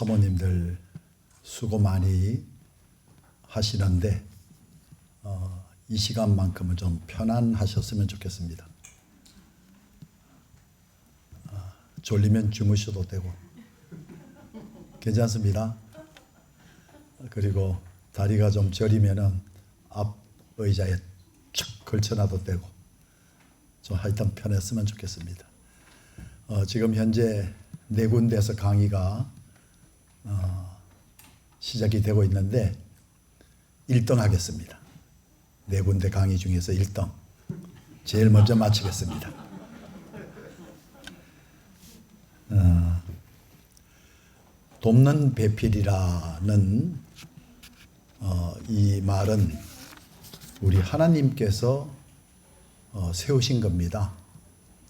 사모님들 수고 많이 하시는데 이 시간만큼은 좀 편안하셨으면 좋겠습니다. 졸리면 주무셔도 되고 괜찮습니다. 그리고 다리가 좀 저리면은 앞 의자에 쭉 걸쳐놔도 되고 좀 하여튼 편했으면 좋겠습니다. 지금 현재 4군데에서 강의가 시작이 되고 있는데 1등 하겠습니다. 4군데 강의 중에서 1등 제일 먼저 마치겠습니다. 돕는 배필이라는 이 말은 우리 하나님께서 세우신 겁니다.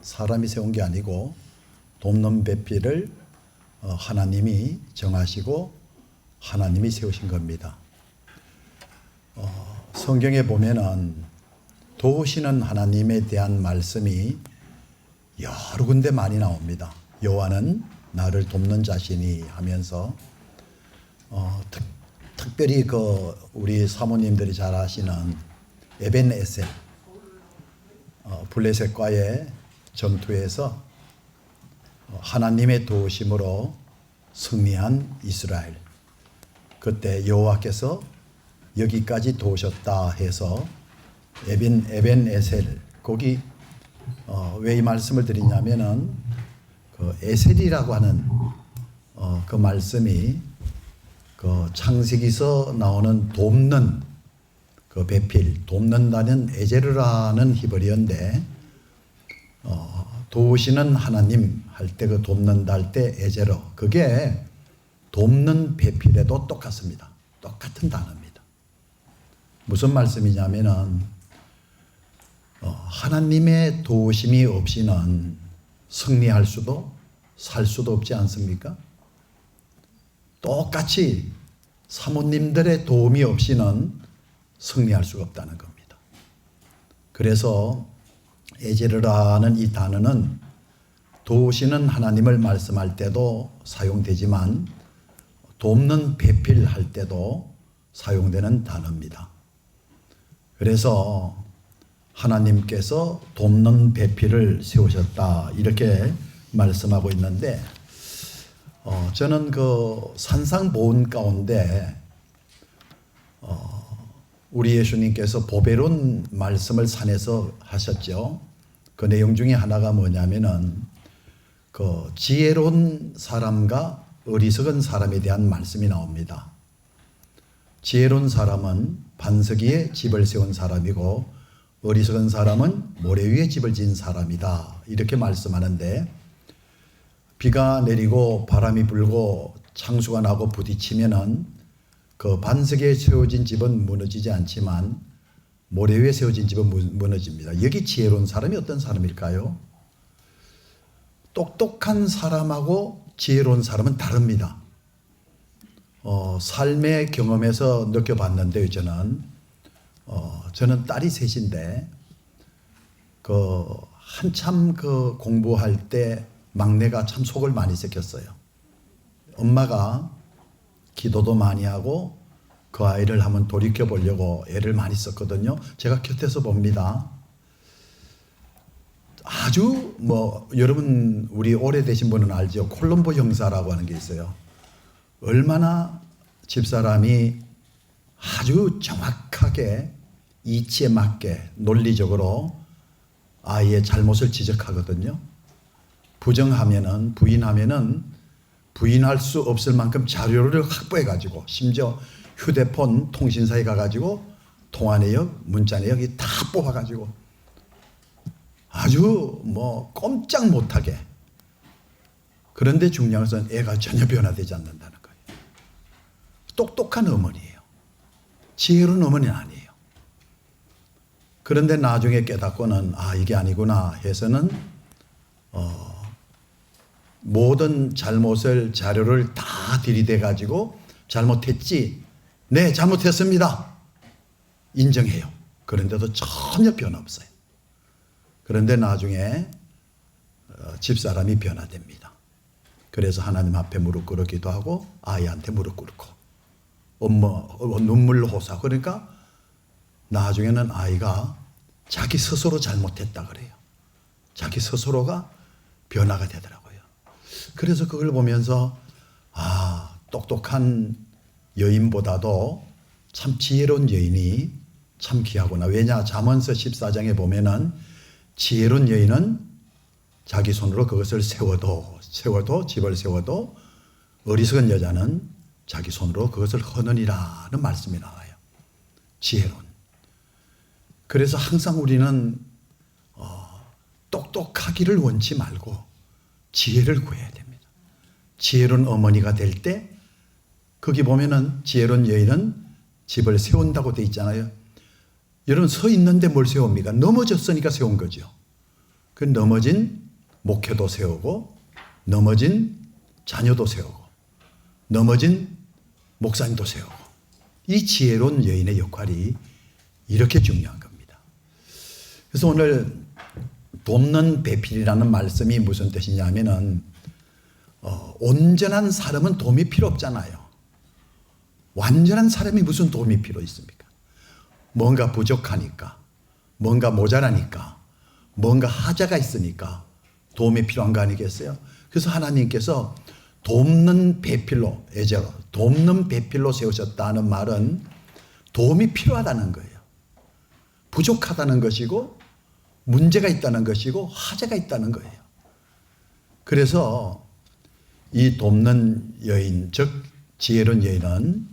사람이 세운 게 아니고 돕는 배필을 하나님이 정하시고 하나님이 세우신 겁니다. 성경에 보면은 도우시는 하나님에 대한 말씀이 여러 군데 많이 나옵니다. 여호와는 나를 돕는 자시니 하면서 특별히 우리 사모님들이 잘 아시는 에벤에셀 블레셋과의 전투에서 하나님의 도우심으로 승리한 이스라엘, 그때 여호와께서 여기까지 도우셨다 해서 에벤에셀, 거기 왜 이 말씀을 드리냐면은 그 에셀이라고 하는 그 말씀이 그 창세기서 나오는 돕는 그 배필, 돕는다는 에제르라는 히브리어인데 도우시는 하나님 할 때 그 돕는다 할 때 에제르, 그게 돕는 배필에도 똑같습니다. 똑같은 단어입니다. 무슨 말씀이냐면은 하나님의 도우심이 없이는 승리할 수도 살 수도 없지 않습니까? 똑같이 사모님들의 도움이 없이는 승리할 수가 없다는 겁니다. 그래서 에제르라는 이 단어는 도우시는 하나님을 말씀할 때도 사용되지만 돕는 배필할 때도 사용되는 단어입니다. 그래서 하나님께서 돕는 배필을 세우셨다 이렇게 말씀하고 있는데 저는 그 산상보훈 가운데 우리 예수님께서 보배로운 말씀을 산에서 하셨죠. 그 내용 중에 하나가 뭐냐면은 그 지혜로운 사람과 어리석은 사람에 대한 말씀이 나옵니다. 지혜로운 사람은 반석 위에 집을 세운 사람이고 어리석은 사람은 모래 위에 집을 지은 사람이다 이렇게 말씀하는데, 비가 내리고 바람이 불고 창수가 나고 부딪히면은 그 반석에 세워진 집은 무너지지 않지만 모래 위에 세워진 집은 무너집니다. 여기 지혜로운 사람이 어떤 사람일까요? 똑똑한 사람하고 지혜로운 사람은 다릅니다. 삶의 경험에서 느껴봤는데요. 저는 딸이 셋인데 한참 공부할 때 막내가 참 속을 많이 썩혔어요. 엄마가 기도도 많이 하고 그 아이를 한번 돌이켜 보려고 애를 많이 썼거든요. 제가 곁에서 봅니다. 아주 여러분 우리 오래되신 분은 알죠. 콜롬보 형사라고 하는 게 있어요. 얼마나 집사람이 아주 정확하게 이치에 맞게 논리적으로 아이의 잘못을 지적하거든요. 부정하면은 부인하면은 부인할 수 없을 만큼 자료를 확보해 가지고 심지어 휴대폰 통신사에 가 가지고 통화 내역, 문자 내역이 다 뽑아 가지고 아주 꼼짝 못하게. 그런데 중요한 것은 애가 전혀 변화되지 않는다는 거예요. 똑똑한 어머니예요. 지혜로운 어머니는 아니에요. 그런데 나중에 깨닫고는 이게 아니구나 해서는 모든 잘못을 자료를 다 들이대 가지고 잘못했지, 네 잘못했습니다 인정해요. 그런데도 전혀 변화 없어요. 그런데 나중에 집사람이 변화됩니다. 그래서 하나님 앞에 무릎 꿇기도 하고 아이한테 무릎 꿇고 눈물 호소. 그러니까 나중에는 아이가 자기 스스로 잘못했다 그래요. 자기 스스로가 변화가 되더라고요. 그래서 그걸 보면서 똑똑한 여인보다도 참 지혜로운 여인이 참 귀하구나. 왜냐? 잠언서 14장에 보면은 지혜로운 여인은 자기 손으로 그것을 세워도 집을 세워도 어리석은 여자는 자기 손으로 그것을 허느니라는 말씀이 나와요. 지혜로운. 그래서 항상 우리는 똑똑하기를 원치 말고 지혜를 구해야 됩니다. 지혜로운 어머니가 될 때 거기 보면은 지혜로운 여인은 집을 세운다고 돼 있잖아요. 여러분 서 있는데 뭘 세웁니까? 넘어졌으니까 세운 거죠. 그 넘어진 목회도 세우고 넘어진 자녀도 세우고 넘어진 목사님도 세우고 이 지혜로운 여인의 역할이 이렇게 중요한 겁니다. 그래서 오늘 돕는 배필이라는 말씀이 무슨 뜻이냐면은 온전한 사람은 도움이 필요 없잖아요. 완전한 사람이 무슨 도움이 필요 있습니까? 뭔가 부족하니까, 뭔가 모자라니까, 뭔가 하자가 있으니까 도움이 필요한 거 아니겠어요? 그래서 하나님께서 돕는 배필로, 예제로 돕는 배필로 세우셨다는 말은 도움이 필요하다는 거예요. 부족하다는 것이고 문제가 있다는 것이고 하자가 있다는 거예요. 그래서 이 돕는 여인, 즉 지혜로운 여인은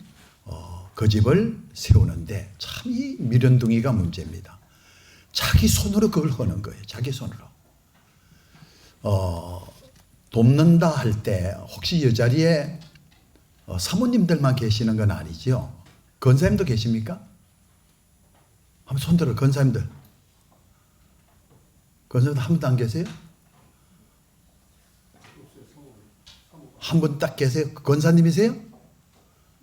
그 집을 세우는데 참 이 미련둥이가 문제입니다. 자기 손으로 그걸 하는 거예요. 자기 손으로. 돕는다 할 때 혹시 이 자리에 사모님들만 계시는 건 아니죠? 권사님도 계십니까? 한번 손 들어. 권사님들. 권사님들 한 분도 안 계세요? 한 분 딱 계세요? 권사님이세요?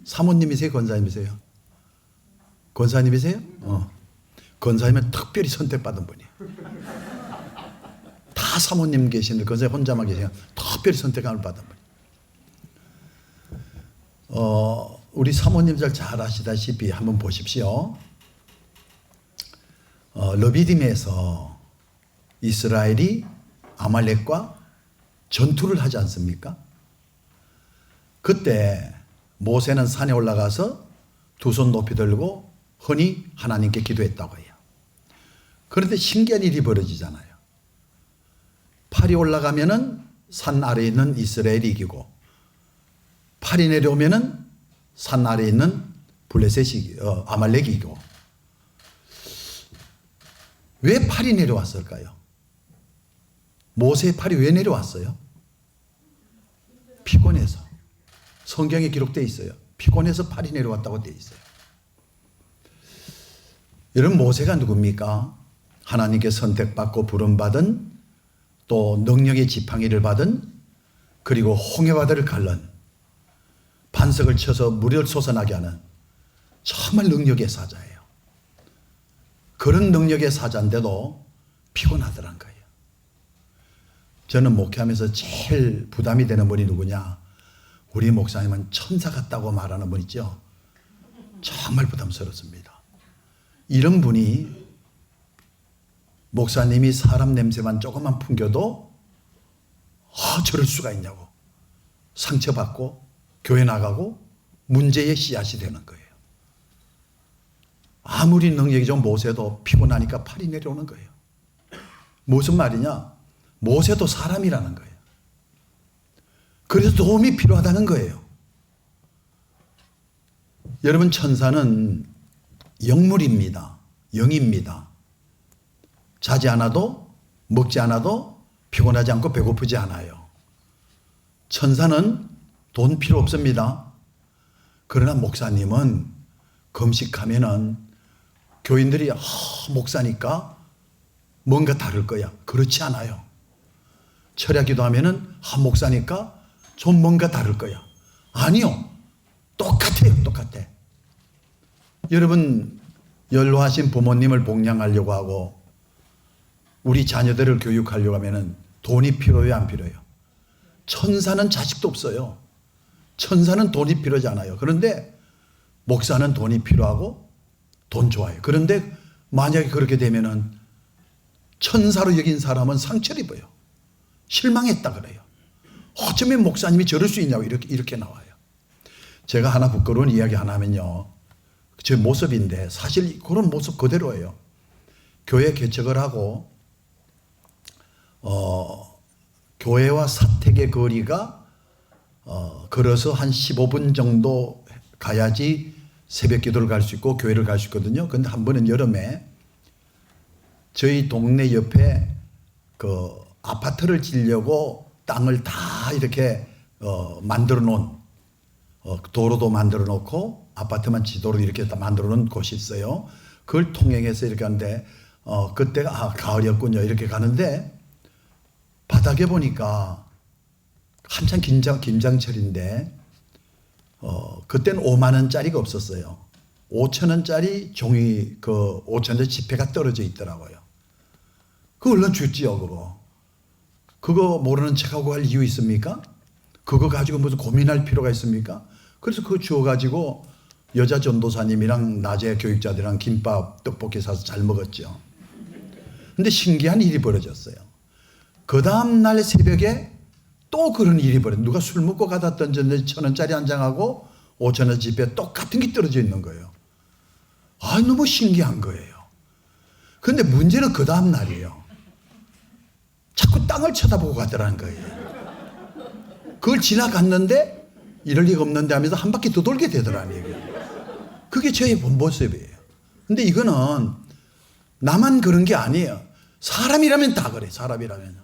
사모님이세요? 권사님이세요? 권사님이세요? 권사님은 특별히 선택받은 분이에요. 다 사모님 계시는데 권사님 혼자만 계세요. 특별히 선택을 받은 분이에요. 우리 사모님들 잘 아시다시피 한번 보십시오. 르비딤에서 이스라엘이 아말렉과 전투를 하지 않습니까? 그때 모세는 산에 올라가서 두 손 높이 들고 흔히 하나님께 기도했다고 해요. 그런데 신기한 일이 벌어지잖아요. 팔이 올라가면은 산 아래에 있는 이스라엘이 이기고 팔이 내려오면은 산 아래에 있는 블레셋이 아말렉이 이기고. 왜 팔이 내려왔을까요? 모세의 팔이 왜 내려왔어요? 피곤해서. 성경에 기록되어 있어요. 피곤해서 팔이 내려왔다고 되어 있어요. 여러분 모세가 누굽니까? 하나님께 선택받고 부름받은 또 능력의 지팡이를 받은 그리고 홍해바다를 갈른 반석을 쳐서 물을 솟아나게 하는 정말 능력의 사자예요. 그런 능력의 사자인데도 피곤하더란 거예요. 저는 목회하면서 제일 부담이 되는 분이 누구냐? 우리 목사님은 천사 같다고 말하는 분 있죠? 정말 부담스럽습니다. 이런 분이 목사님이 사람 냄새만 조금만 풍겨도 저럴 수가 있냐고 상처받고 교회 나가고 문제의 씨앗이 되는 거예요. 아무리 능력이 좀 모세도 피곤하니까 팔이 내려오는 거예요. 무슨 말이냐? 모세도 사람이라는 거예요. 그래서 도움이 필요하다는 거예요. 여러분 천사는 영물입니다. 영입니다. 자지 않아도 먹지 않아도 피곤하지 않고 배고프지 않아요. 천사는 돈 필요 없습니다. 그러나 목사님은 금식하면은 교인들이 목사니까 뭔가 다를 거야. 그렇지 않아요. 철야 기도하면은 목사니까 좀 뭔가 다를 거야. 아니요. 똑같아요. 똑같아. 여러분 연로하신 부모님을 복양하려고 하고 우리 자녀들을 교육하려고 하면은 돈이 필요해요? 안 필요해요? 천사는 자식도 없어요. 천사는 돈이 필요하지 않아요. 그런데 목사는 돈이 필요하고 돈 좋아해요. 그런데 만약에 그렇게 되면은 천사로 여긴 사람은 상처를 입어요. 실망했다 그래요. 어쩌면 목사님이 저럴 수 있냐고 이렇게 나와요. 제가 하나 부끄러운 이야기 하나 하면요. 제 모습인데 사실 그런 모습 그대로예요. 교회 개척을 하고 교회와 사택의 거리가 걸어서 한 15분 정도 가야지 새벽 기도를 갈 수 있고 교회를 갈 수 있거든요. 그런데 한 번은 여름에 저희 동네 옆에 그 아파트를 지려고 땅을 다 이렇게 만들어 놓은 도로도 만들어 놓고 아파트만 지도로 이렇게 다 만들어 놓은 곳이 있어요. 그걸 통행해서 이렇게 하는데 그때가 가을이었군요. 이렇게 가는데 바닥에 보니까 한참 김장철인데 그때는 5만 원짜리가 없었어요. 5천 원짜리 종이 5천 원짜리 지폐가 떨어져 있더라고요. 그거 얼른 줬지요. 그거 모르는 척하고 할 이유 있습니까? 그거 가지고 무슨 고민할 필요가 있습니까? 그래서 그거 주워가지고 여자 전도사님이랑 낮에 교육자들이랑 김밥 떡볶이 사서 잘 먹었죠. 근데 신기한 일이 벌어졌어요. 그 다음날 새벽에 또 그런 일이 벌어졌어요. 누가 술 먹고 가다 던졌는데 1,000원짜리 한 장하고 5,000원 지폐 똑같은 게 떨어져 있는 거예요. 너무 신기한 거예요. 그런데 문제는 그 다음날이에요. 자꾸 땅을 쳐다보고 가더라는 거예요. 그걸 지나갔는데 이럴 리가 없는데 하면서 한 바퀴 더 돌게 되더라는 얘기예요. 그게 저의 본 모습이에요. 근데 이거는 나만 그런 게 아니에요. 사람이라면 다 그래. 사람이라면.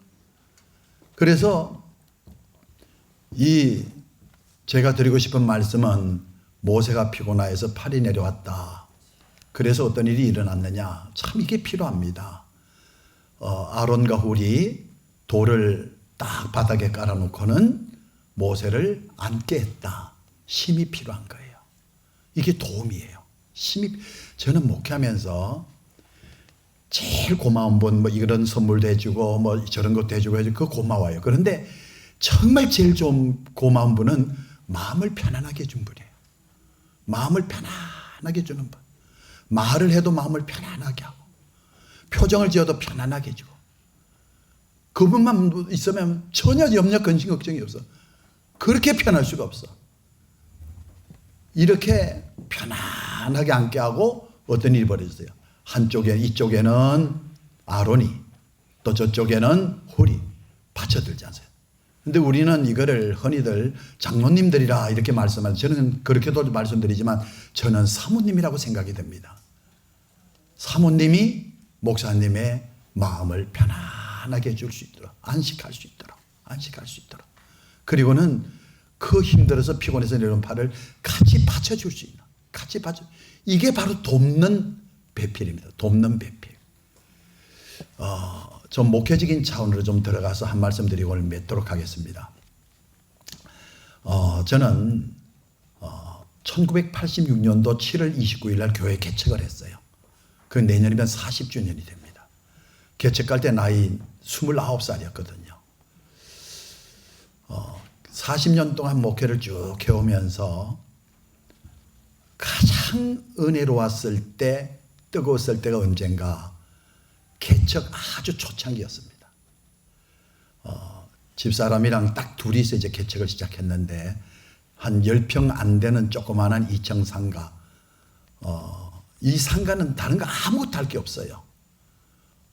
그래서 제가 드리고 싶은 말씀은 모세가 피고나해서 팔이 내려왔다. 그래서 어떤 일이 일어났느냐. 참 이게 필요합니다. 아론과 훌이 돌을 딱 바닥에 깔아놓고는 모세를 앉게 했다. 힘이 필요한 거예요. 이게 도움이에요. 저는 목회하면서 제일 고마운 분, 이런 선물도 해주고, 저런 것도 해주고, 그거 고마워요. 그런데 정말 제일 좀 고마운 분은 마음을 편안하게 해준 분이에요. 마음을 편안하게 해주는 분. 말을 해도 마음을 편안하게 하고, 표정을 지어도 편안하게 해주고, 그분만 있으면 전혀 염려, 근심, 걱정이 없어. 그렇게 편할 수가 없어. 이렇게 편안하게 앉게 하고 어떤 일이 벌어졌어요. 이쪽에는 아론이, 또 저쪽에는 훌이 받쳐들지 않아요. 근데 우리는 이거를 흔히들 장로님들이라 이렇게 말씀하는, 저는 그렇게도 말씀드리지만 저는 사모님이라고 생각이 됩니다. 사모님이 목사님의 마음을 편안하게 해줄 수 있도록, 안식할 수 있도록. 그리고는 그 힘들어서 피곤해서 내려온 팔을 같이 받쳐줄 수 있는, 이게 바로 돕는 배필입니다. 돕는 배필. 좀 목회적인 차원으로 좀 들어가서 한 말씀 드리고 오늘 맺도록 하겠습니다. 저는 1986년도 7월 29일 날 교회 개척을 했어요. 그 내년이면 40주년이 됩니다. 개척할 때 나이 29살이었거든요. 40년 동안 목회를 쭉 해오면서 가장 은혜로웠을 때, 뜨거웠을 때가 언젠가 개척 아주 초창기였습니다. 집사람이랑 딱 둘이서 이제 개척을 시작했는데 한 10평 안 되는 조그마한 2층 상가. 이 상가는 다른 거 아무것도 할 게 없어요.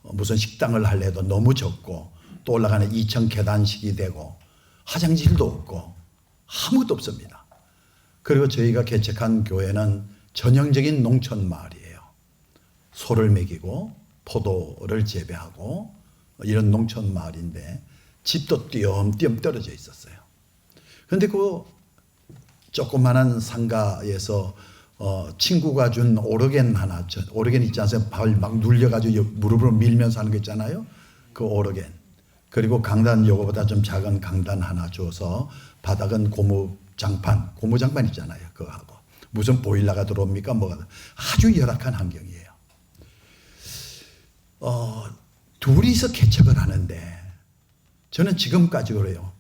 무슨 식당을 하려도 너무 적고 또 올라가는 2층 계단식이 되고 화장실도 없고 아무것도 없습니다. 그리고 저희가 개척한 교회는 전형적인 농촌 마을이에요. 소를 먹이고 포도를 재배하고 이런 농촌 마을인데 집도 띄엄띄엄 떨어져 있었어요. 그런데 그 조그만한 상가에서 친구가 준 오르겐 하나, 오르겐 있지 않습니까? 발 막 눌려가지고 무릎으로 밀면서 하는 거 있잖아요. 그 오르겐. 그리고 강단, 요거보다 좀 작은 강단 하나 줘서 바닥은 고무장판 있잖아요. 그거 하고. 무슨 보일러가 들어옵니까? 뭐가. 아주 열악한 환경이에요. 둘이서 개척을 하는데 저는 지금까지 그래요.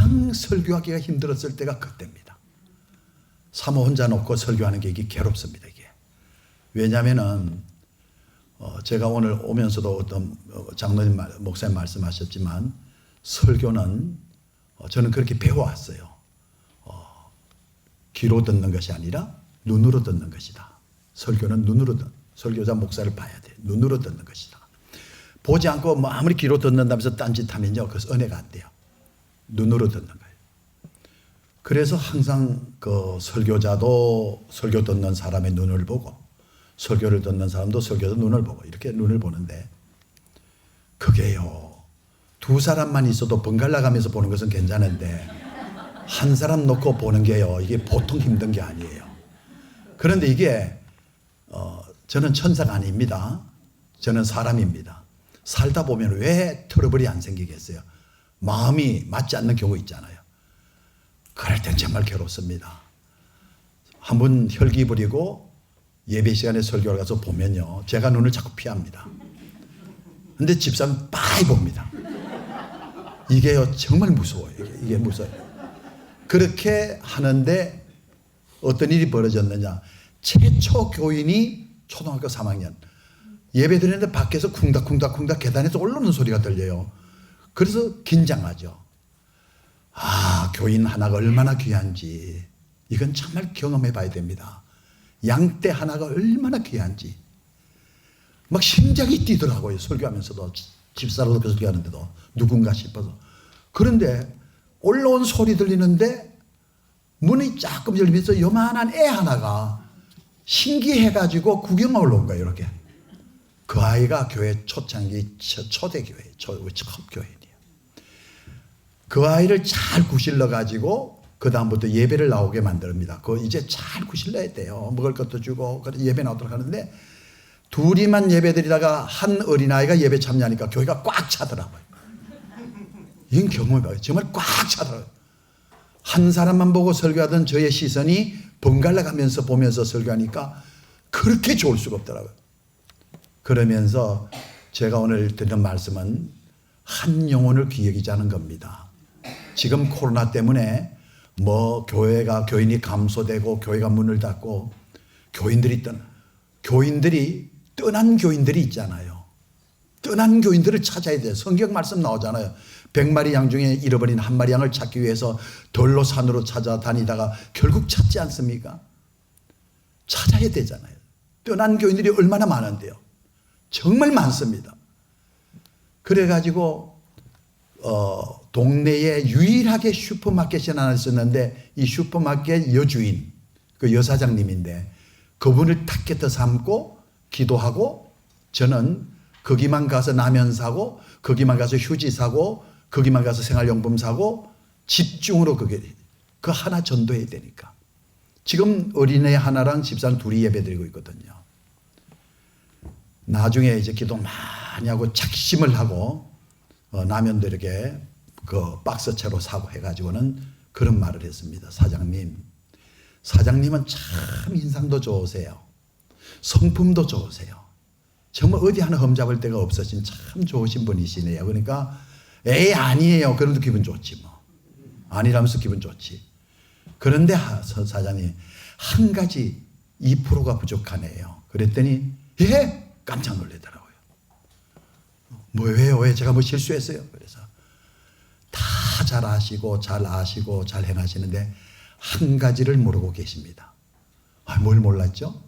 가장 설교하기가 힘들었을 때가 그때입니다. 사모 혼자 놓고 설교하는 게 이게 괴롭습니다. 이게 왜냐하면은 제가 오늘 오면서도 어떤 장로님 목사님 말씀하셨지만 설교는 저는 그렇게 배워왔어요. 귀로 듣는 것이 아니라 눈으로 듣는 것이다. 설교는 눈으로 설교자 목사를 봐야 돼. 눈으로 듣는 것이다. 보지 않고 뭐 아무리 귀로 듣는다면서 딴짓하면요, 그래서 은혜가 안 돼요. 눈으로 듣는 거예요. 그래서 항상 그 설교자도 설교 듣는 사람의 눈을 보고 설교를 듣는 사람도 설교자 눈을 보고 이렇게 눈을 보는데 그게요, 두 사람만 있어도 번갈아 가면서 보는 것은 괜찮은데 한 사람 놓고 보는 게요, 이게 보통 힘든 게 아니에요. 그런데 이게 저는 천사가 아닙니다. 저는 사람입니다. 살다 보면 왜 트러블이 안 생기겠어요? 마음이 맞지 않는 경우 있잖아요. 그럴 땐 정말 괴롭습니다. 한번 혈기 부리고 예배 시간에 설교를 가서 보면요, 제가 눈을 자꾸 피합니다. 근데 집사는 빠이 봅니다. 이게요, 정말 무서워요. 이게 무서워요. 그렇게 하는데 어떤 일이 벌어졌느냐. 최초 교인이 초등학교 3학년 예배 드리는데 밖에서 쿵닥쿵닥쿵닥 계단에서 올라오는 소리가 들려요. 그래서 긴장하죠. 아, 교인 하나가 얼마나 귀한지 이건 정말 경험해 봐야 됩니다. 양떼 하나가 얼마나 귀한지 막 심장이 뛰더라고요. 설교하면서도 집사로도 설교하는데도 누군가 싶어서. 그런데 올라온 소리 들리는데 문이 조금 열리면서 요만한 애 하나가 신기해가지고 구경 올라온 거예요. 이렇게. 그 아이가 교회 초창기 초대교회 첫 교회예요. 그 아이를 잘 구실러 가지고 그 다음부터 예배를 나오게 만듭니다. 그 이제 잘 구실러야 돼요. 먹을 것도 주고 예배 나오도록 하는데 둘이만 예배 드리다가 한 어린아이가 예배 참여하니까 교회가 꽉 차더라고요. 이건 경험해봐요. 정말 꽉 차더라고요. 한 사람만 보고 설교하던 저의 시선이 번갈아 가면서 보면서 설교하니까 그렇게 좋을 수가 없더라고요. 그러면서 제가 오늘 드리는 말씀은 한 영혼을 귀히 여기자는 겁니다. 지금 코로나 때문에 뭐 교인이 감소되고 교회가 문을 닫고 교인들이 떠난 교인들이 있잖아요. 떠난 교인들을 찾아야 돼요. 성경 말씀 나오잖아요. 100마리 양 중에 잃어버린 한 마리 양을 찾기 위해서 돌로 산으로 찾아다니다가 결국 찾지 않습니까? 찾아야 되잖아요. 떠난 교인들이 얼마나 많은데요. 정말 많습니다. 그래가지고 동네에 유일하게 슈퍼마켓이 하나 있었는데 이 슈퍼마켓 여주인 그 여사장님인데 그분을 타겟으로 삼고 기도하고 저는 거기만 가서 라면 사고 거기만 가서 휴지 사고 거기만 가서 생활용품 사고 집중으로 그 하나 전도해야 되니까. 지금 어린애 하나랑 집사람 둘이 예배드리고 있거든요. 나중에 이제 기도 많이 하고 작심을 하고 라면도 이렇게 그 박스채로 사고 해가지고는 그런 말을 했습니다. 사장님은 참 인상도 좋으세요. 성품도 좋으세요. 정말 어디 하나 흠잡을 데가 없으신 참 좋으신 분이시네요. 그러니까 에이 아니에요. 그래도 기분 좋지 뭐. 아니라면서 기분 좋지. 그런데 사장님 한 가지 2%가 부족하네요. 그랬더니 예? 깜짝 놀라더라고요. 왜요? 왜 제가 뭐 실수했어요? 그래서 다 잘 아시고 잘 행하시는데 한 가지를 모르고 계십니다. 뭘 몰랐죠?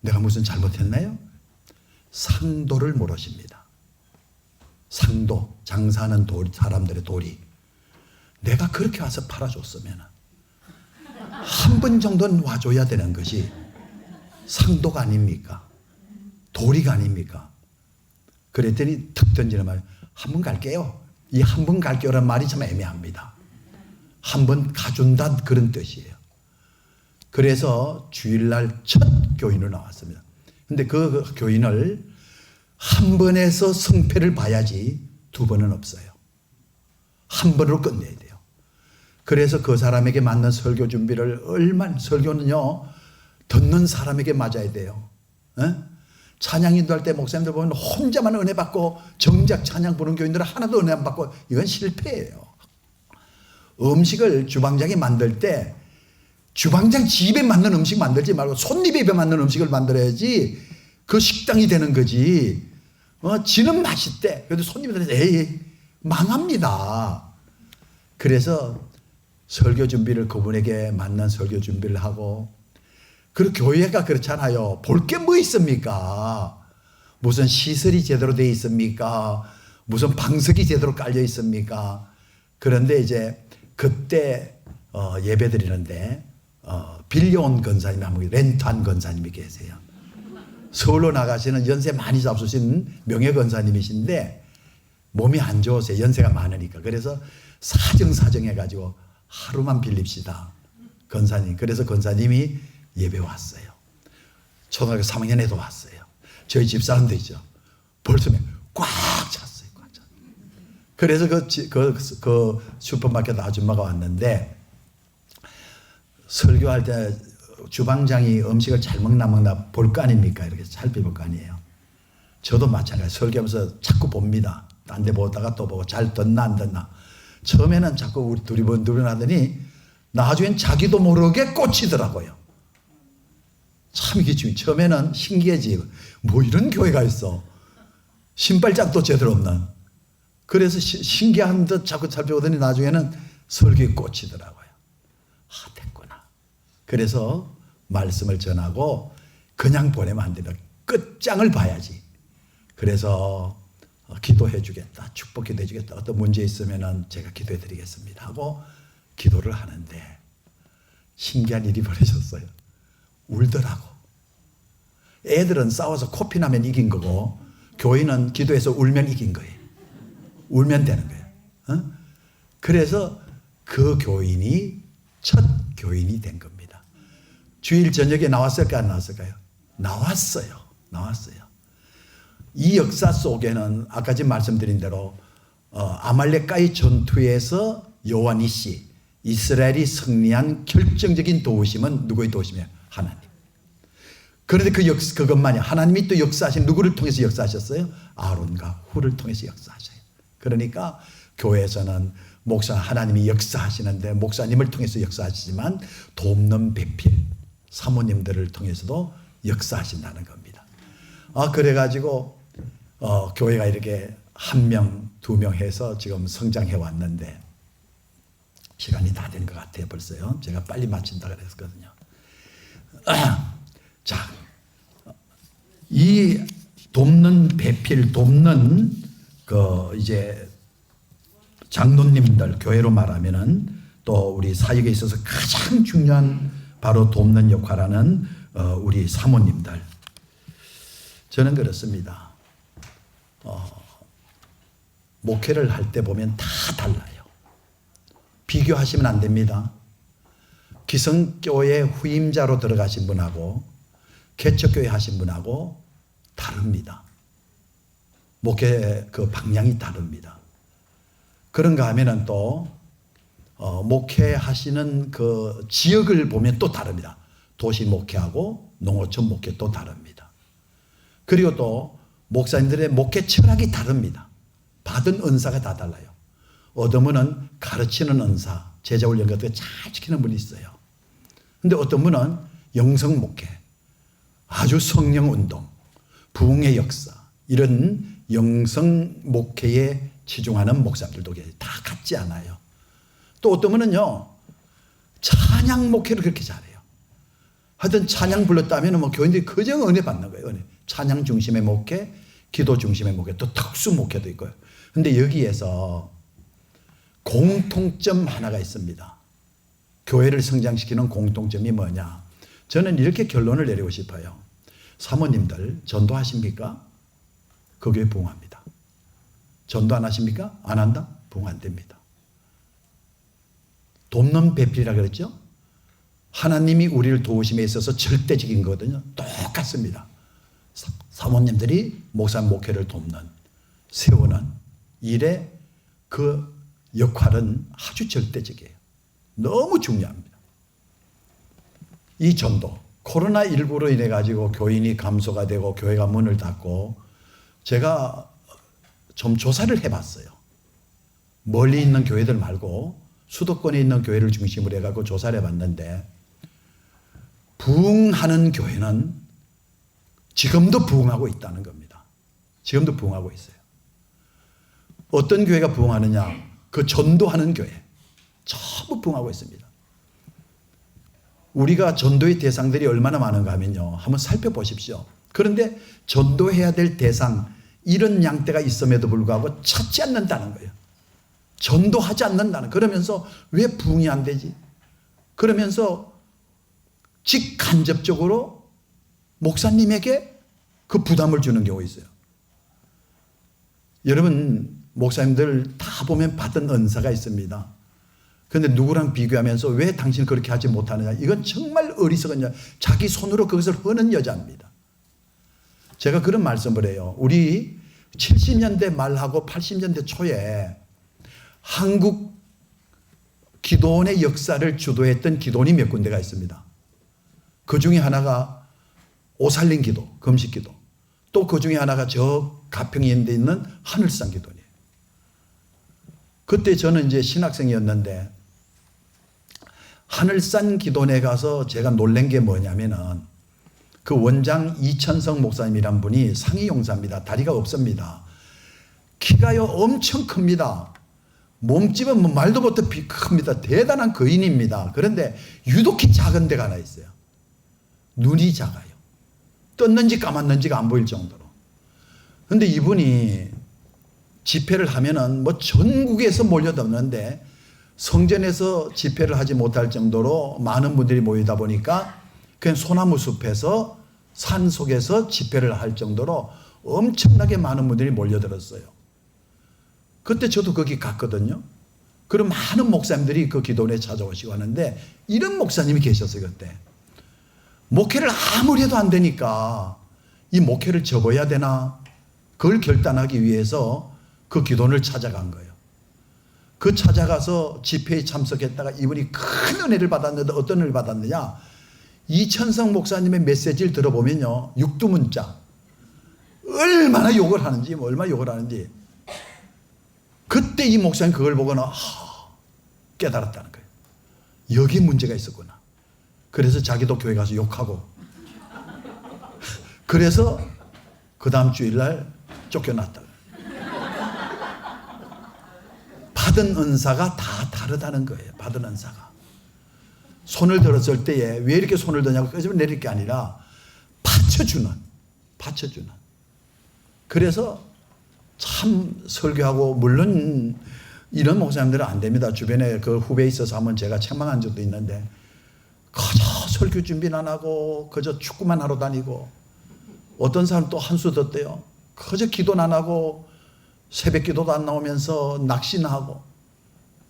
내가 무슨 잘못했나요? 상도를 모르십니다. 상도, 장사하는 사람들의 도리. 내가 그렇게 와서 팔아줬으면 한 번 정도는 와줘야 되는 것이 상도가 아닙니까? 도리가 아닙니까? 그랬더니 툭 던지는 말, 한 번 갈게요. 이 한 번 갈게요라는 말이 참 애매합니다. 한 번 가준다 그런 뜻이에요. 그래서 주일날 첫 교인으로 나왔습니다. 근데 그 교인을 한 번에서 성패를 봐야지 두 번은 없어요. 한 번으로 끝내야 돼요. 그래서 그 사람에게 맞는 설교 준비를 설교는요 듣는 사람에게 맞아야 돼요. 찬양 인도할 때 목사님들 보면 혼자만 은혜 받고 정작 찬양 부르는 교인들은 하나도 은혜 안 받고 이건 실패예요. 음식을 주방장이 만들 때 주방장 집에 맞는 음식 만들지 말고 손님의 입에 맞는 음식을 만들어야지 그 식당이 되는 거지. 지는 맛있대. 그래도 손님들은 에이 망합니다. 그래서 설교 준비를 그분에게 맞는 설교 준비를 하고, 그리고 교회가 그렇잖아요. 볼 게 뭐 있습니까? 무슨 시설이 제대로 되어 있습니까? 무슨 방석이 제대로 깔려 있습니까? 그런데 이제 그때 예배 드리는데 빌려온 권사님이 한 분, 렌트한 권사님이 계세요. 서울로 나가시는 연세 많이 잡수신 명예 권사님이신데 몸이 안 좋으세요. 연세가 많으니까. 그래서 사정 해가지고 하루만 빌립시다. 권사님. 그래서 권사님이 예배 왔어요. 초등학교 3학년에도 왔어요. 저희 집사람도 있죠. 벌써 꽉 찼어요. 꽉 찼어요. 그래서 그 슈퍼마켓 아줌마가 왔는데 설교할 때 주방장이 음식을 잘 먹나 볼 거 아닙니까? 이렇게 살펴볼 거 아니에요. 저도 마찬가지. 설교하면서 자꾸 봅니다. 딴 데 보다가 또 보고 잘 듣나 안 듣나. 처음에는 자꾸 우리 두리번 하더니 나중엔 자기도 모르게 꽂히더라고요. 참 이게 지금 처음에는 신기해지. 뭐 이런 교회가 있어. 신발짝도 제대로 없는. 그래서 신기한 듯 자꾸 살펴보더니 나중에는 설교에 꽂히더라고요. 아, 됐구나. 그래서 말씀을 전하고 그냥 보내면 안 됩니다. 끝장을 봐야지. 그래서 기도해 주겠다. 축복 기도해 주겠다. 어떤 문제 있으면 제가 기도해 드리겠습니다 하고 기도를 하는데 신기한 일이 벌어졌어요. 울더라고. 애들은 싸워서 코피 나면 이긴 거고 교인은 기도해서 울면 이긴 거예요. 울면 되는 거예요. 그래서 그 교인이 첫 교인이 된 겁니다. 주일 저녁에 나왔을까 안 나왔을까요? 나왔어요. 이 역사 속에는 아까 지금 말씀드린 대로 아말렉과의 전투에서 여호와 니시, 이스라엘이 승리한 결정적인 도우심은 누구의 도우심이에요? 하나님. 그런데 그것만이 하나님이 또 역사하신 누구를 통해서 역사하셨어요? 아론과 훌을 통해서 역사하셔요. 그러니까 교회에서는 목사 하나님이 역사하시는데 목사님을 통해서 역사하시지만 돕는 배필 사모님들을 통해서도 역사하신다는 겁니다. 그래가지고 교회가 이렇게 1명, 2명 해서 지금 성장해 왔는데 시간이 다 된 것 같아요. 벌써요. 제가 빨리 마친다 그랬거든요. 자, 이 돕는 배필, 돕는 이제 장로님들, 교회로 말하면은 또 우리 사역에 있어서 가장 중요한 바로 돕는 역할하는 우리 사모님들. 저는 그렇습니다. 목회를 할 때 보면 다 달라요. 비교하시면 안 됩니다. 기성교회 후임자로 들어가신 분하고 개척교회 하신 분하고 다릅니다. 목회 그 방향이 다릅니다. 그런가 하면은 또 목회하시는 그 지역을 보면 또 다릅니다. 도시 목회하고 농어촌 목회 또 다릅니다. 그리고 또 목사님들의 목회 철학이 다릅니다. 받은 은사가 다 달라요. 어떤 분은 가르치는 은사, 제자 훈련 같은 거 잘 지키는 분이 있어요. 근데 어떤 분은 영성 목회, 아주 성령 운동, 부흥의 역사, 이런 영성 목회에 치중하는 목사들도 계세요. 다 같지 않아요. 또 어떤 분은요, 찬양 목회를 그렇게 잘해요. 하여튼 찬양 불렀다면 뭐 교인들이 그저 은혜 받는 거예요. 은혜. 찬양 중심의 목회, 기도 중심의 목회, 또 특수 목회도 있고요. 근데 여기에서 공통점 하나가 있습니다. 교회를 성장시키는 공통점이 뭐냐? 저는 이렇게 결론을 내리고 싶어요. 사모님들 전도하십니까? 그 교회 부흥합니다. 전도 안 하십니까? 안 한다? 부흥 안 됩니다. 돕는 배필이라 그랬죠? 하나님이 우리를 도우심에 있어서 절대적인 거거든요. 똑같습니다. 사모님들이 목사 목회를 돕는, 세우는 일에 그 역할은 아주 절대적이에요. 너무 중요합니다. 이 전도, 코로나19로 인해 가지고 교인이 감소가 되고 교회가 문을 닫고 제가 좀 조사를 해봤어요. 멀리 있는 교회들 말고 수도권에 있는 교회를 중심으로 해가지고 조사를 해봤는데 부흥하는 교회는 지금도 부흥하고 있다는 겁니다. 지금도 부흥하고 있어요. 어떤 교회가 부흥하느냐? 그 전도하는 교회. 전부 부흥하고 있습니다. 우리가 전도의 대상들이 얼마나 많은가 하면요. 한번 살펴보십시오. 그런데 전도해야 될 대상, 이런 양떼가 있음에도 불구하고 찾지 않는다는 거예요. 전도하지 않는다는. 그러면서 왜 부흥이 안 되지? 그러면서 직간접적으로 목사님에게 그 부담을 주는 경우가 있어요. 여러분, 목사님들 다 보면 받은 은사가 있습니다. 그런데 누구랑 비교하면서 왜 당신 그렇게 하지 못하느냐? 이건 정말 어리석은 여자. 자기 손으로 그것을 하는 여자입니다. 제가 그런 말씀을 해요. 우리 70년대 말하고 80년대 초에 한국 기도원의 역사를 주도했던 기도원이 몇 군데가 있습니다. 그 중에 하나가 오살린 기도, 금식 기도. 또 그 중에 하나가 저 가평에 있는 하늘산 기도원이에요. 그때 저는 이제 신학생이었는데 하늘산 기도원에 가서 제가 놀란 게 뭐냐면은 그 원장 이천성 목사님이란 분이 상위 용사입니다. 다리가 없습니다. 키가요 엄청 큽니다. 몸집은 뭐 말도 못해 큽니다. 대단한 거인입니다. 그런데 유독히 작은 데가 하나 있어요. 눈이 작아요. 떴는지 감았는지가 안 보일 정도로. 그런데 이분이 집회를 하면은 뭐 전국에서 몰려들었는데 성전에서 집회를 하지 못할 정도로 많은 분들이 모이다 보니까 그냥 소나무 숲에서 산 속에서 집회를 할 정도로 엄청나게 많은 분들이 몰려들었어요. 그때 저도 거기 갔거든요. 그럼 많은 목사님들이 그 기도원에 찾아오시고 하는데 이런 목사님이 계셨어요. 그때 목회를 아무리 해도 안 되니까 이 목회를 접어야 되나 그걸 결단하기 위해서 그 기도원을 찾아간 거예요. 그 찾아가서 집회에 참석했다가 이분이 큰 은혜를 받았는데 어떤 은혜를 받았느냐? 이천성 목사님의 메시지를 들어보면요, 육두문자 얼마나 욕을 하는지, 얼마나 욕을 하는지. 그때 이 목사님 그걸 보고는 깨달았다는 거예요. 여기 문제가 있었구나. 그래서 자기도 교회 가서 욕하고 그래서 그 다음 주일날 쫓겨났다. 받은 은사가 다 다르다는 거예요. 받은 은사가. 손을 들었을 때에 왜 이렇게 손을 드냐고 끄집어 내릴 게 아니라 받쳐주는. 그래서 참 설교하고, 물론 이런 목사님들은 안 됩니다. 주변에 그 후배 있어서 한번 제가 책망한 적도 있는데 그저 설교 준비는 안 하고 그저 축구만 하러 다니고, 어떤 사람 또 한 수 더 떼요. 그저 기도는 안 하고 새벽 기도도 안 나오면서 낚시나 하고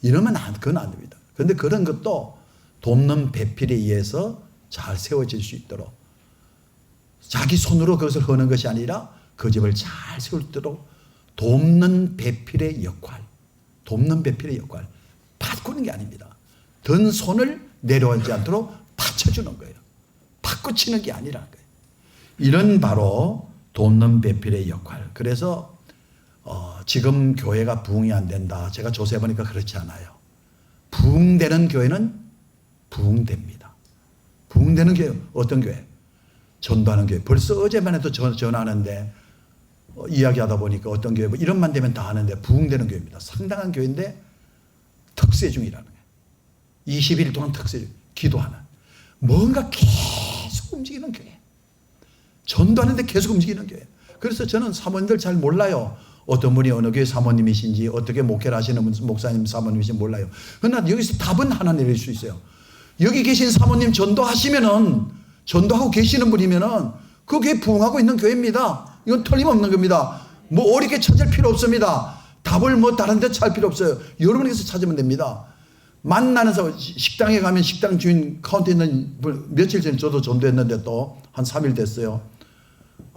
이러면 그건 안 됩니다. 그런데 그런 것도 돕는 배필에 의해서 잘 세워질 수 있도록, 자기 손으로 그것을 하는 것이 아니라 그 집을 잘 세울 수 있도록 돕는 배필의 역할, 바꾸는 게 아닙니다. 든 손을 내려오지 않도록 받쳐주는 거예요. 바꾸치는 게 아니라는 거예요. 이런 바로 돕는 배필의 역할. 그래서 지금 교회가 부흥이 안 된다. 제가 조사해보니까 그렇지 않아요. 부흥되는 교회는 부흥됩니다. 부흥되는 교회, 어떤 교회? 전도하는 교회. 벌써 어제만 해도 전하는데 이야기하다 보니까 어떤 교회, 뭐 이런만 되면 다 하는데 부흥되는 교회입니다. 상당한 교회인데 특세 중이라는 거예요. 20일 동안 특세 중, 기도하는. 뭔가 계속 움직이는 교회. 전도하는데 계속 움직이는 교회. 그래서 저는 사모님들 잘 몰라요. 어떤 분이 어느 교회 사모님이신지, 어떻게 목회를 하시는 목사님 사모님이신지 몰라요. 그러나 여기서 답은 하나 내릴 수 있어요. 여기 계신 사모님 전도하고 계시는 분이면은 그 교회 부흥하고 있는 교회입니다. 이건 틀림없는 겁니다. 뭐 어렵게 찾을 필요 없습니다. 답을 뭐 다른 데 찾을 필요 없어요. 여러분께서 찾으면 됩니다. 만나는 사람, 식당에 가면 식당 주인 카운터에 있는 분, 며칠 전에 저도 전도했는데 또 한 3일 됐어요.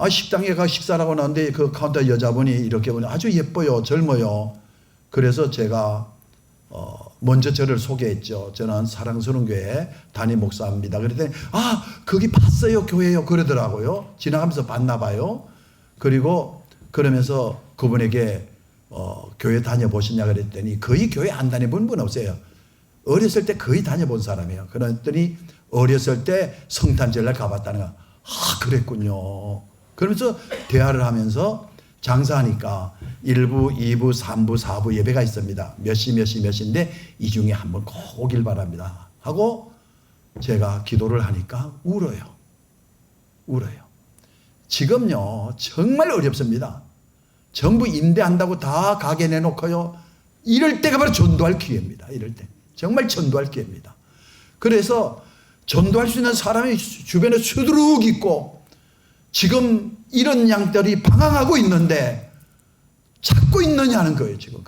식당에 가 식사를 하고 나는데 그 카운터 여자분이 이렇게 보니 아주 예뻐요. 젊어요. 그래서 제가 먼저 저를 소개했죠. 저는 사랑스러운 교회 담임 목사입니다. 그랬더니 거기 봤어요. 교회요. 그러더라고요. 지나가면서 봤나 봐요. 그리고 그러면서 그분에게 교회 다녀보시냐 그랬더니 거의 교회 안 다녀본 분 없어요. 어렸을 때 거의 다녀본 사람이에요. 그랬더니 어렸을 때 성탄절날 가봤다는 거야. 아, 그랬군요. 그러면서 대화를 하면서 장사하니까 1부, 2부, 3부, 4부 예배가 있습니다. 몇 시인데 이 중에 한번 꼭 오길 바랍니다. 하고 제가 기도를 하니까 울어요. 지금요, 정말 어렵습니다. 전부 임대한다고 다 가게 내놓고요. 이럴 때가 바로 전도할 기회입니다. 이럴 때. 정말 전도할 기회입니다. 그래서 전도할 수 있는 사람이 주변에 수두룩 있고 지금 이런 양들이 방황하고 있는데 찾고 있느냐는 거예요. 지금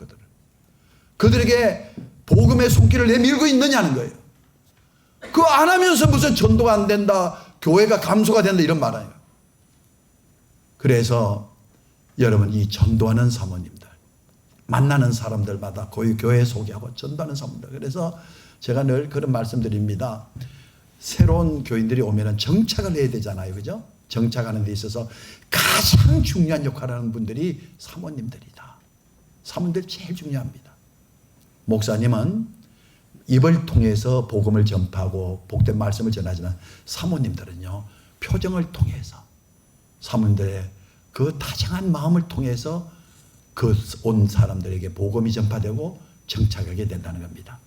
그들에게 복음의 손길을 내밀고 있느냐는 거예요. 그거 안 하면서 무슨 전도가 안 된다, 교회가 감소가 된다 이런 말 아니에요. 그래서 여러분, 이 전도하는 사모님들, 만나는 사람들마다 거의 교회 소개하고 전도하는 사모님들. 그래서 제가 늘 그런 말씀드립니다. 새로운 교인들이 오면은 정착을 해야 되잖아요. 그죠? 정착하는 데 있어서 가장 중요한 역할을 하는 분들이 사모님들이다. 사모님들 제일 중요합니다. 목사님은 입을 통해서 복음을 전파하고 복된 말씀을 전하지만 사모님들은요, 표정을 통해서 사모님들의 그 다정한 마음을 통해서 그 온 사람들에게 복음이 전파되고 정착하게 된다는 겁니다.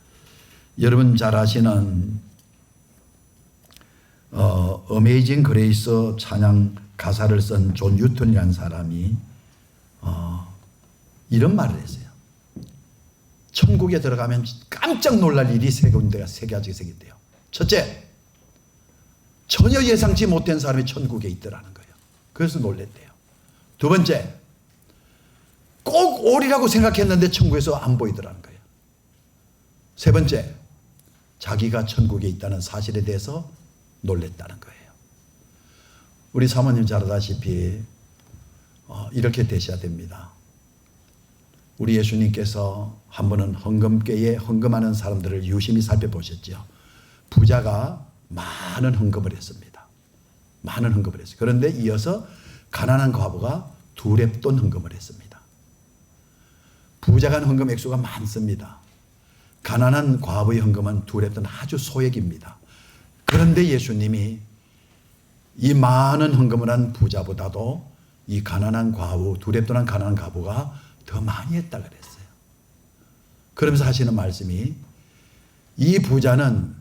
여러분 잘 아시는 어메이징 그레이스 찬양 가사를 쓴 존 뉴턴이라는 사람이 이런 말을 했어요. 천국에 들어가면 깜짝 놀랄 일이 세 가지가 생긴대요. 첫째, 전혀 예상치 못한 사람이 천국에 있더라는 거예요. 그래서 놀랬대요. 두 번째, 꼭 오리라고 생각했는데 천국에서 안 보이더라는 거예요. 세 번째, 자기가 천국에 있다는 사실에 대해서 놀랬다는 거예요. 우리 사모님 잘 아다시피 이렇게 되셔야 됩니다. 우리 예수님께서 한 번은 헌금궤에 헌금하는 사람들을 유심히 살펴보셨죠. 부자가 많은 헌금을 했습니다. 많은 헌금을 했어요. 그런데 이어서 가난한 과부가 2렙돈 헌금을 했습니다. 부자가 하는 헌금 액수가 많습니다. 가난한 과부의 헌금은 2렙돈 아주 소액입니다. 그런데 예수님이 이 많은 헌금을 한 부자보다도 이 가난한 과부, 2렙돈한 가난한 과부가 더 많이 했다 그랬어요. 그러면서 하시는 말씀이, 이 부자는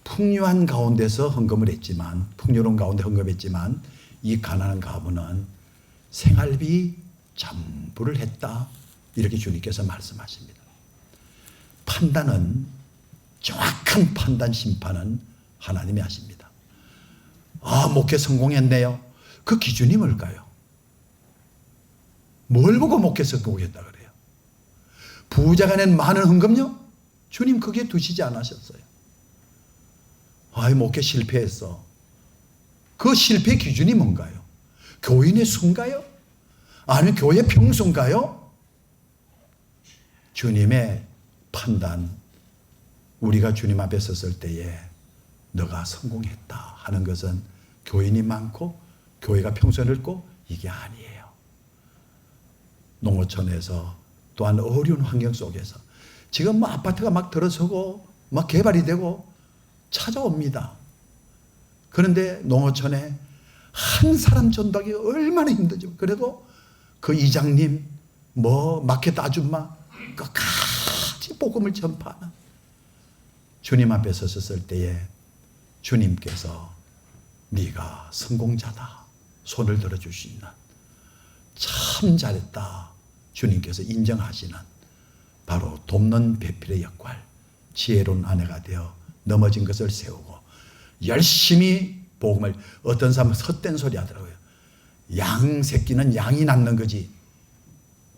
풍요한 가운데서 헌금을 했지만, 풍요로운 가운데 헌금했지만 이 가난한 과부는 생활비 전부를 했다. 이렇게 주님께서 말씀하십니다. 판단은, 정확한 판단 심판은 하나님이 하십니다. 아, 목회 성공했네요. 그 기준이 뭘까요? 뭘 보고 목회 성공했다 그래요? 부자가 낸 많은 헌금요? 주님 그게 두시지 않으셨어요. 아이, 목회 실패했어. 그 실패 기준이 뭔가요? 교인의 수인가요? 아니면 교회 평수인가요? 주님의 판단, 우리가 주님 앞에 섰을 때에 너가 성공했다 하는 것은 교인이 많고 교회가 평수가 넓고 이게 아니에요. 농어촌에서 또한 어려운 환경 속에서 지금 뭐 아파트가 막 들어서고 막 개발이 되고 찾아옵니다. 그런데 농어촌에 한 사람 전도하기 얼마나 힘들죠. 그래도 그 이장님, 뭐 마켓 아줌마 끝까지 복음을 전파하는 주님 앞에 섰을 때에 주님께서 네가 성공자다 손을 들어주시는, 참 잘했다 주님께서 인정하시는 바로 돕는 배필의 역할, 지혜로운 아내가 되어 넘어진 것을 세우고 열심히 복음을, 어떤 사람은 헛된 소리 하더라고요. 양 새끼는 양이 낳는 거지.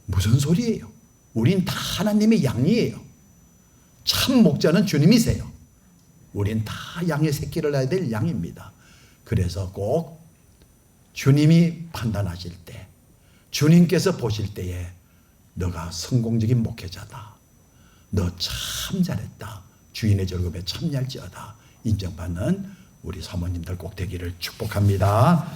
무슨 소리예요? 우린 다 하나님의 양이에요. 참 목자는 주님이세요. 우린 다 양의 새끼를 낳아야 될 양입니다. 그래서 꼭 주님이 판단하실 때, 주님께서 보실 때에 너가 성공적인 목회자다, 너 참 잘했다, 주인의 즐거움에 참여할지어다 인정받는 우리 사모님들 꼭 되기를 축복합니다.